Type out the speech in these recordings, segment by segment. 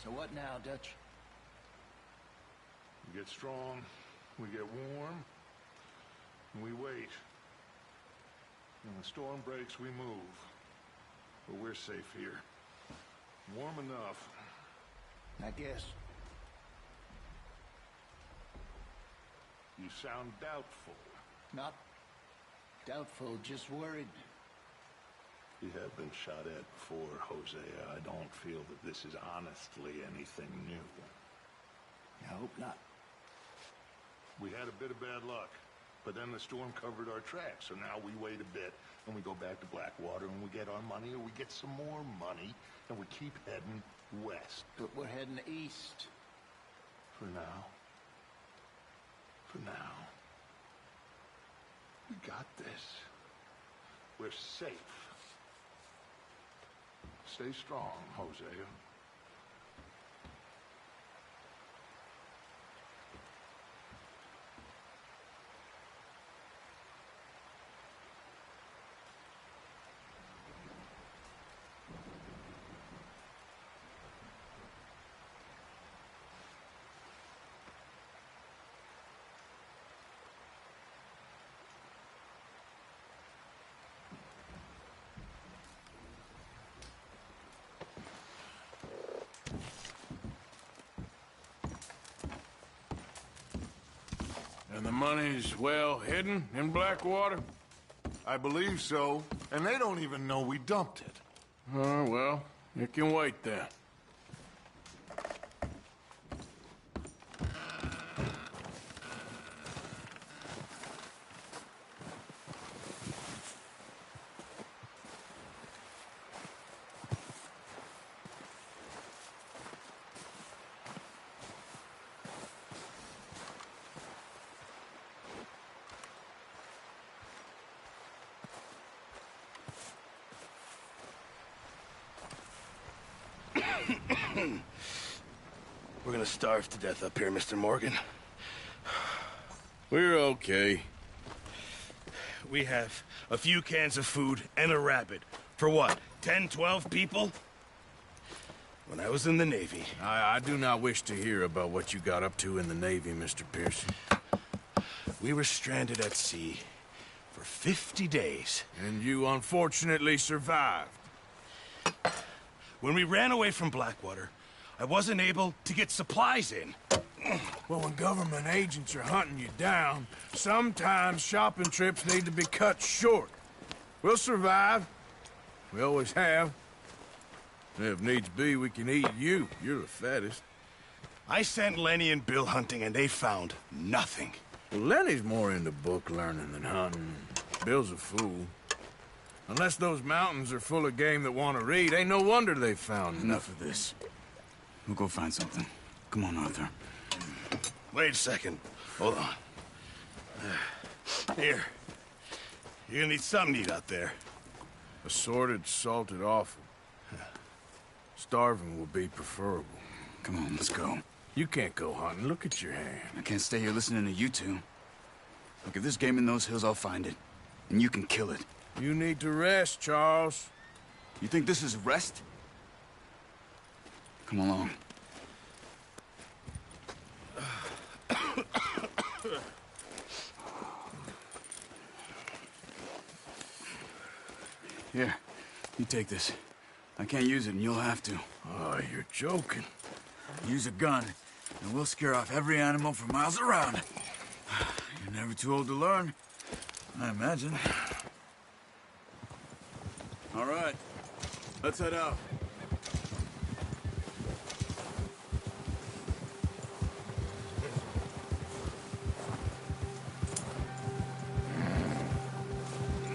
So what now, Dutch? We get strong, we get warm, and we wait. When the storm breaks, we move. But we're safe here. Warm enough. I guess. You sound doubtful. Not doubtful, just worried. You have been shot at before, Hosea. I don't feel that this is honestly anything new. I hope not. We had a bit of bad luck, but then the storm covered our tracks, so now we wait a bit, and we go back to Blackwater, and we get our money, or we get some more money, and we keep heading west. But we're heading east. For now. For now. We got this. We're safe. Stay strong, Hosea. And the money's well hidden in Blackwater? I believe so, and they don't even know we dumped it. Oh, well, it can wait then. We're gonna starve to death up here, Mr. Morgan. We're okay. We have a few cans of food and a rabbit. For what, 10, 12 people? When I was in the Navy... I do not wish to hear about what you got up to in the Navy, Mr. Pearson. We were stranded at sea for 50 days. And you unfortunately survived. When we ran away from Blackwater, I wasn't able to get supplies in. Well, when government agents are hunting you down, sometimes shopping trips need to be cut short. We'll survive. We always have. If needs be, we can eat you. You're the fattest. I sent Lenny and Bill hunting, and they found nothing. Well, Lenny's more into book learning than hunting. Bill's a fool. Unless those mountains are full of game that want to read, ain't no wonder they found Enough of this. We'll go find something. Come on, Arthur. Wait a second. Hold on. Here. You're gonna need something to eat out there. Assorted, salted offal. Starving will be preferable. Come on, let's go. You can't go hunting. Look at your hand. I can't stay here listening to you two. Look, if there's game in those hills, I'll find it. And you can kill it. You need to rest, Charles. You think this is rest? Come along. Here, you take this. I can't use it, and you'll have to. Oh, you're joking. Use a gun, and we'll scare off every animal for miles around. You're never too old to learn, I imagine. All right, let's head out.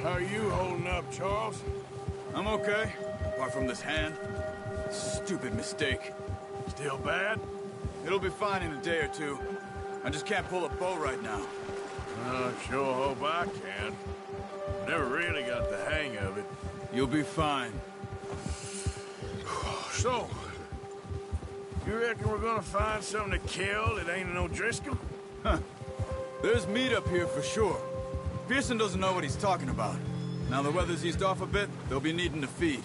How are you holding up, Charles? I'm okay, apart from this hand. Stupid mistake. Still bad? It'll be fine in a day or two. I just can't pull a bow right now. I sure hope I can. Never really got the hang of it. You'll be fine. So, you reckon we're gonna find something to kill that ain't no Driscoll? Huh. There's meat up here for sure. Pearson doesn't know what he's talking about. Now the weather's eased off a bit, they'll be needing to feed.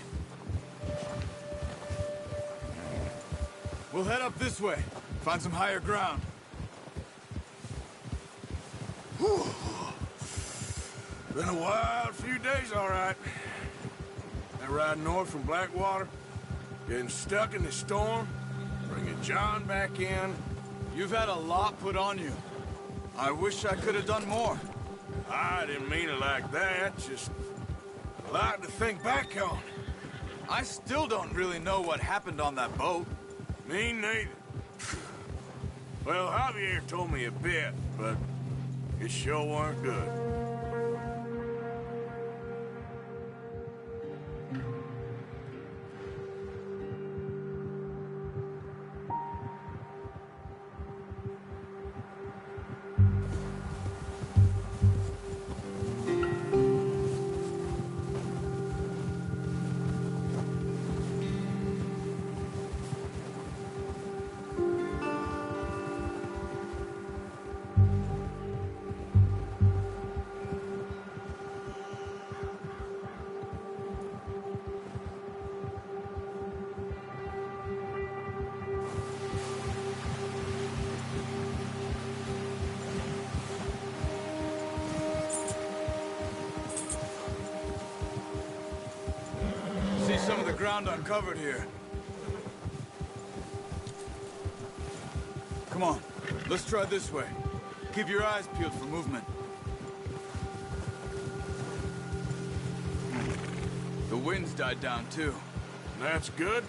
We'll head up this way. Find some higher ground. Whew. Been a wild few days, all right. That ride north from Blackwater, getting stuck in the storm, bringing John back in. You've had a lot put on you. I wish I could have done more. I didn't mean it like that, just a lot to think back on. I still don't really know what happened on that boat. Me neither. Well, Javier told me a bit, but it sure weren't good. See some of the ground uncovered here. Come on, let's try this way. Keep your eyes peeled for movement. The wind's died down too. That's good.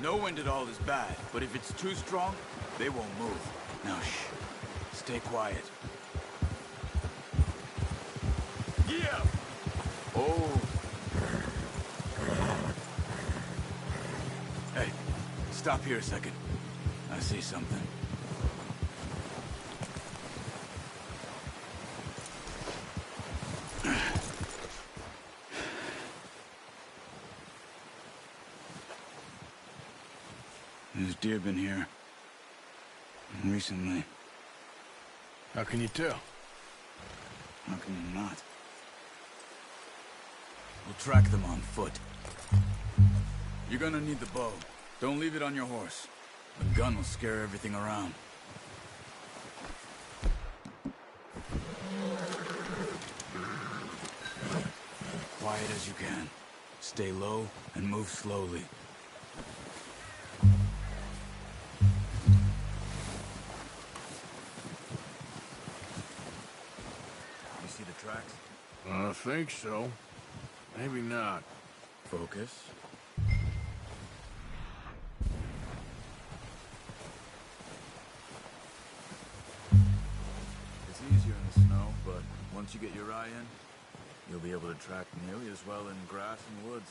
No wind at all is bad, but if it's too strong, they won't move. Now shh, stay quiet. Yeah. Oh. Hey, stop here a second. I see something. There's deer been here. Recently. How can you tell? How can you not? We'll track them on foot. You're gonna need the bow. Don't leave it on your horse. The gun will scare everything around. Quiet as you can. Stay low and move slowly. You see the tracks? I think so. Maybe not. Focus. It's easier in the snow, but once you get your eye in, you'll be able to track nearly as well in grass and woods.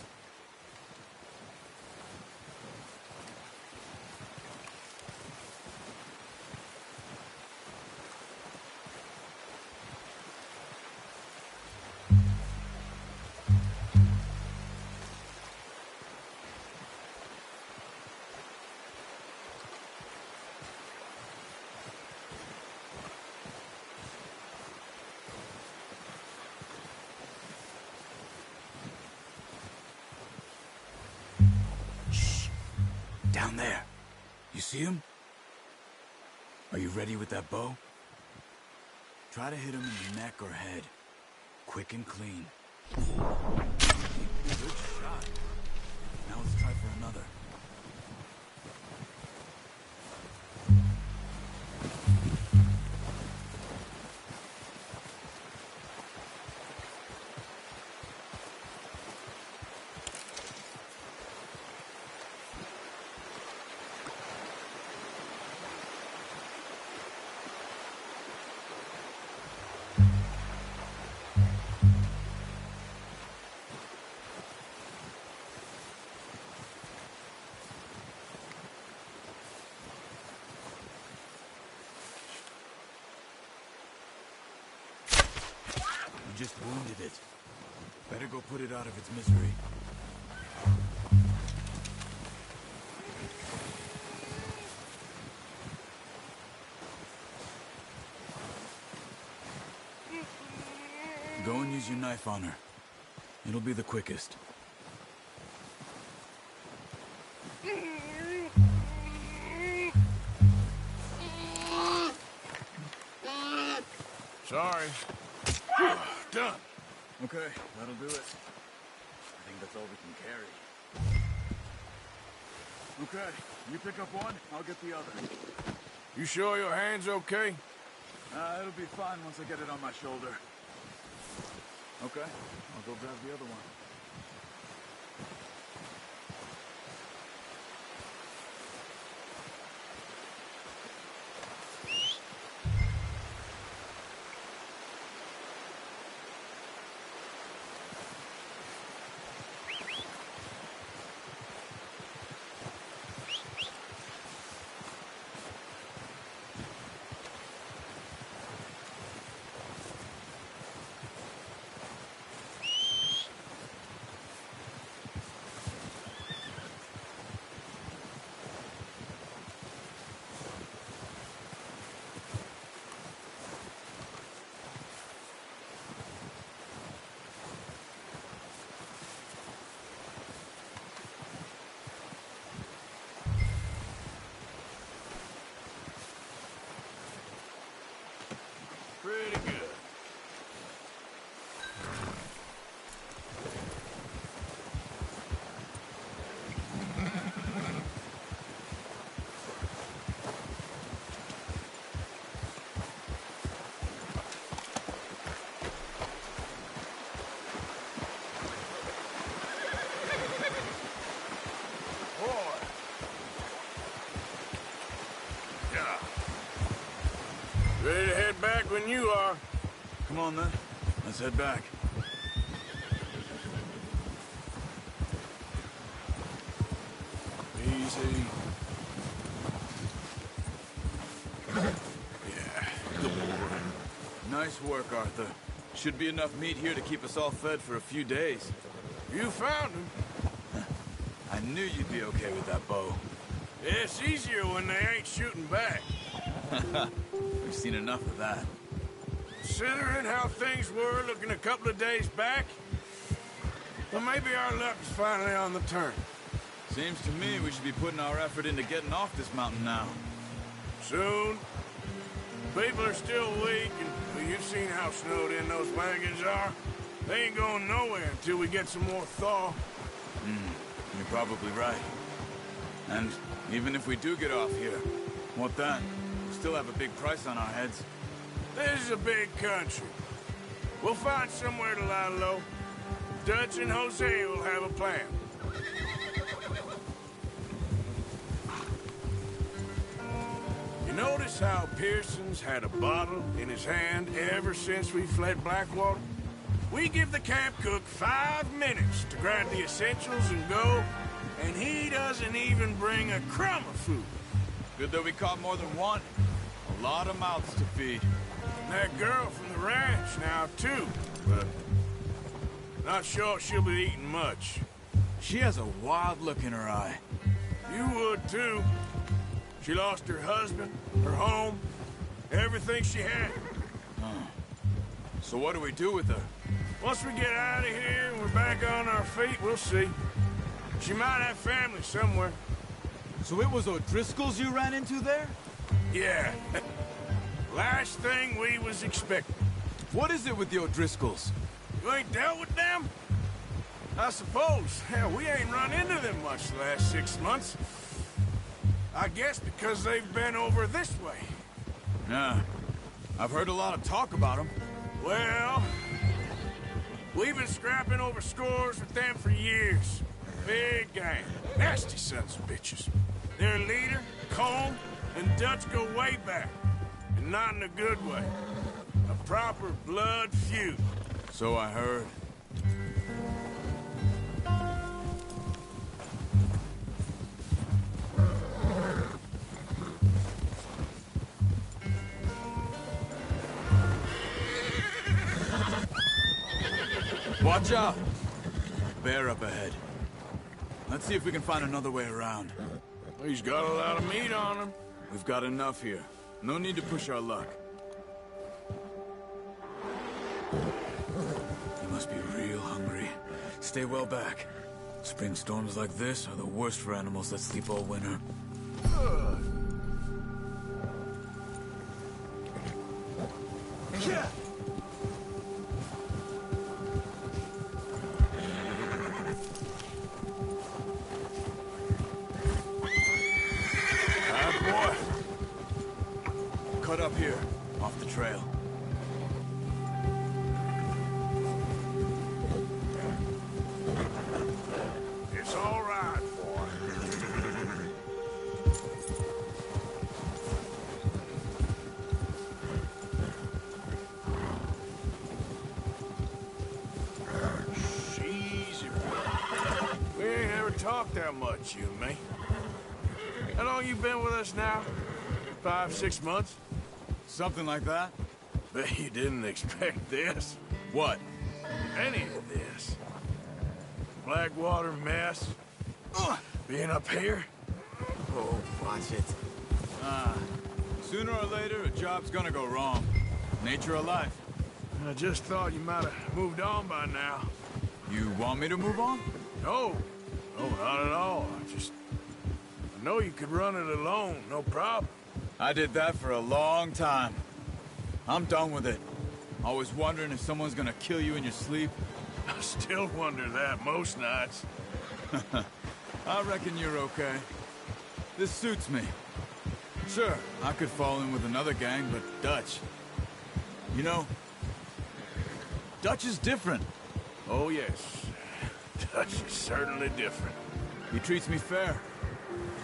Down there. You see him? Are you ready with that bow? Try to hit him in the neck or head. Quick and clean. Good shot. Now let's try for another. You just wounded it. Better go put it out of its misery. Go and use your knife on her. It'll be the quickest. Sorry. Done. Okay, that'll do it. I think that's all we can carry. Okay, you pick up one, I'll get the other. You sure your hand's okay? It'll be fine once I get it on my shoulder. Okay, I'll go grab the other one. Pretty good. Ready to head back when you are. Come on then, let's head back. Easy. Yeah, good boy. Nice work, Arthur. Should be enough meat here to keep us all fed for a few days. You found him. I knew you'd be okay with that bow. It's easier when they ain't shooting back. We've seen enough of that. Considering how things were looking a couple of days back, well, maybe our luck is finally on the turn. Seems to me we should be putting our effort into getting off this mountain now. Soon. People are still weak, and well, you've seen how snowed in those wagons are. They ain't going nowhere until we get some more thaw. You're probably right. And even if we do get off here, what then? We still have a big price on our heads. This is a big country. We'll find somewhere to lie low. Dutch and Jose will have a plan. You notice how Pearson's had a bottle in his hand ever since we fled Blackwater? We give the camp cook 5 minutes to grab the essentials and go, and he doesn't even bring a crumb of food. Good that we caught more than one. A lot of mouths to feed. And that girl from the ranch now, too, but not sure she'll be eating much. She has a wild look in her eye. You would, too. She lost her husband, her home, everything she had. So what do we do with her? Once we get out of here and we're back on our feet, we'll see. She might have family somewhere. So it was O'Driscoll's you ran into there? Yeah. Last thing we was expecting. What is it with the O'Driscolls? You ain't dealt with them? I suppose. Hell, we ain't run into them much the last 6 months. I guess because they've been over this way. Yeah. I've heard a lot of talk about them. Well, we've been scrapping over scores with them for years. Big gang. Nasty sons of bitches. Their leader, Colm, and Dutch go way back. And not in a good way. A proper blood feud. So I heard. Watch out! Bear up ahead. Let's see if we can find another way around. He's got a lot of meat on him. We've got enough here. No need to push our luck. You must be real hungry. Stay well back. Spring storms like this are the worst for animals that sleep all winter. Yeah. up here, off the trail. It's all right, boy. Easy. We ain't ever talked that much, you and me. How long you been with us now? 5, 6 months? Something like that? Bet you didn't expect this. What? Any of this. Blackwater mess. Being up here. Oh, watch it. Sooner or later, a job's gonna go wrong. Nature of life. I just thought you might have moved on by now. You want me to move on? No. No, not at all. I know you could run it alone, no problem. I did that for a long time. I'm done with it. Always wondering if someone's gonna kill you in your sleep. I still wonder that most nights. I reckon you're okay. This suits me. Sure, I could fall in with another gang, but Dutch... You know, Dutch is different. Oh, yes. Dutch is certainly different. He treats me fair.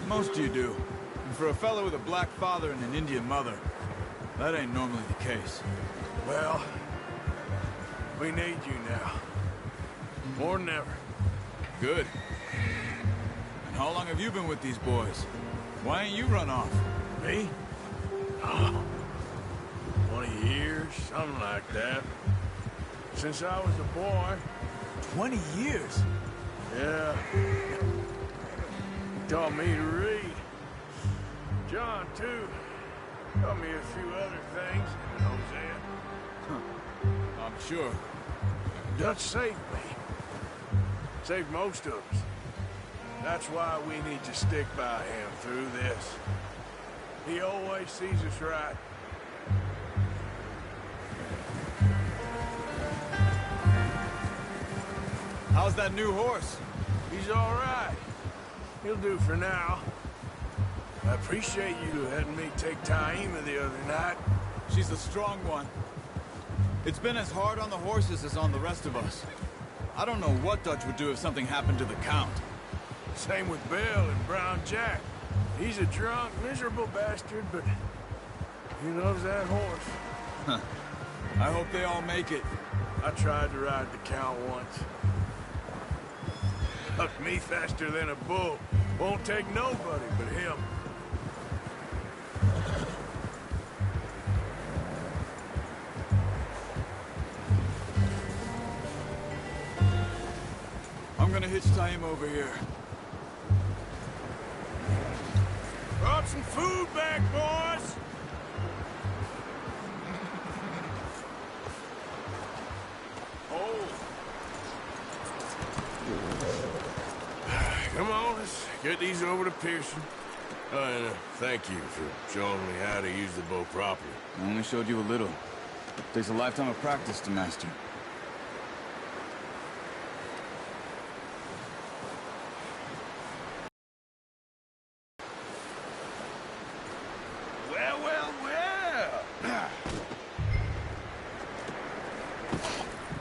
Most of you do. And for a fellow with a black father and an Indian mother, that ain't normally the case. Well, we need you now. More than ever. Good. And how long have you been with these boys? Why ain't you run off? Me? Oh, 20 years, something like that. Since I was a boy. 20 years? Yeah. He taught me to read. John, too. Taught me a few other things. Hosea. I'm sure. Dutch saved me. Saved most of us. That's why we need to stick by him through this. He always sees us right. How's that new horse? He's all right. He'll do for now. I appreciate you letting me take Taima the other night. She's a strong one. It's been as hard on the horses as on the rest of us. I don't know what Dutch would do if something happened to the Count. Same with Bill and Brown Jack. He's a drunk, miserable bastard, but he loves that horse. I hope they all make it. I tried to ride the Count once. Hucked me faster than a bull. Won't take nobody but him. I'm gonna hitch Taima over here. Brought some food back, boys! Oh. Come on, let's get these over to Pearson. Oh, and thank you for showing me how to use the bow properly. I only showed you a little. Takes a lifetime of practice to master. Well, well, well!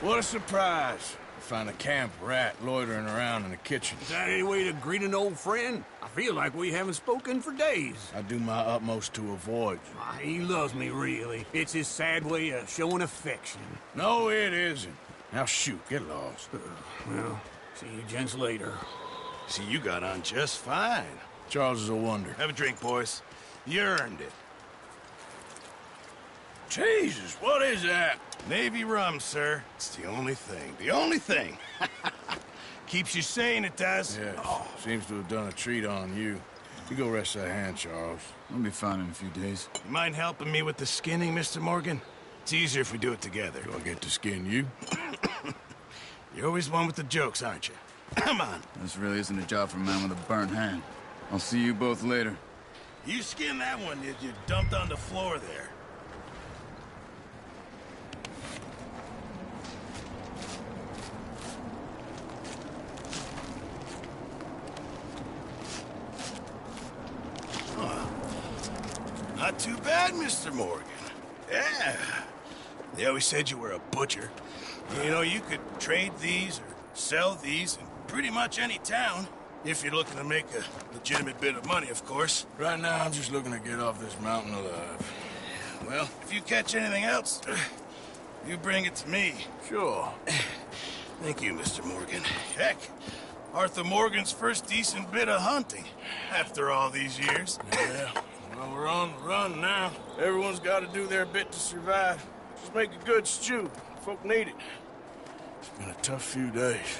What a surprise. Find a camp rat loitering around in the kitchen. Is that any way to greet an old friend? I feel like we haven't spoken for days. I do my utmost to avoid you. He loves me, really. It's his sad way of showing affection. No, it isn't. Now shoot, get lost. Well, see you gents later. See, you got on just fine. Charles is a wonder. Have a drink, boys. You earned it. Jesus, what is that? Navy rum, sir. It's the only thing. The only thing. Keeps you sane, it does. Yes, seems to have done a treat on you. You go rest that hand, Charles. I'll be fine in a few days. You mind helping me with the skinning, Mr. Morgan? It's easier if we do it together. Do I get to skin you? You're always one with the jokes, aren't you? Come on. This really isn't a job for a man with a burnt hand. I'll see you both later. You skinned that one that you dumped on the floor there. Not too bad, Mr. Morgan. Yeah. They always said you were a butcher. You know, you could trade these or sell these in pretty much any town. If you're looking to make a legitimate bit of money, of course. Right now, I'm just looking to get off this mountain alive. Well, if you catch anything else, you bring it to me. Sure. Thank you, Mr. Morgan. Heck, Arthur Morgan's first decent bit of hunting after all these years. Yeah, well, we're on the run now. Everyone's got to do their bit to survive. Just make a good stew. Folk need it. It's been a tough few days.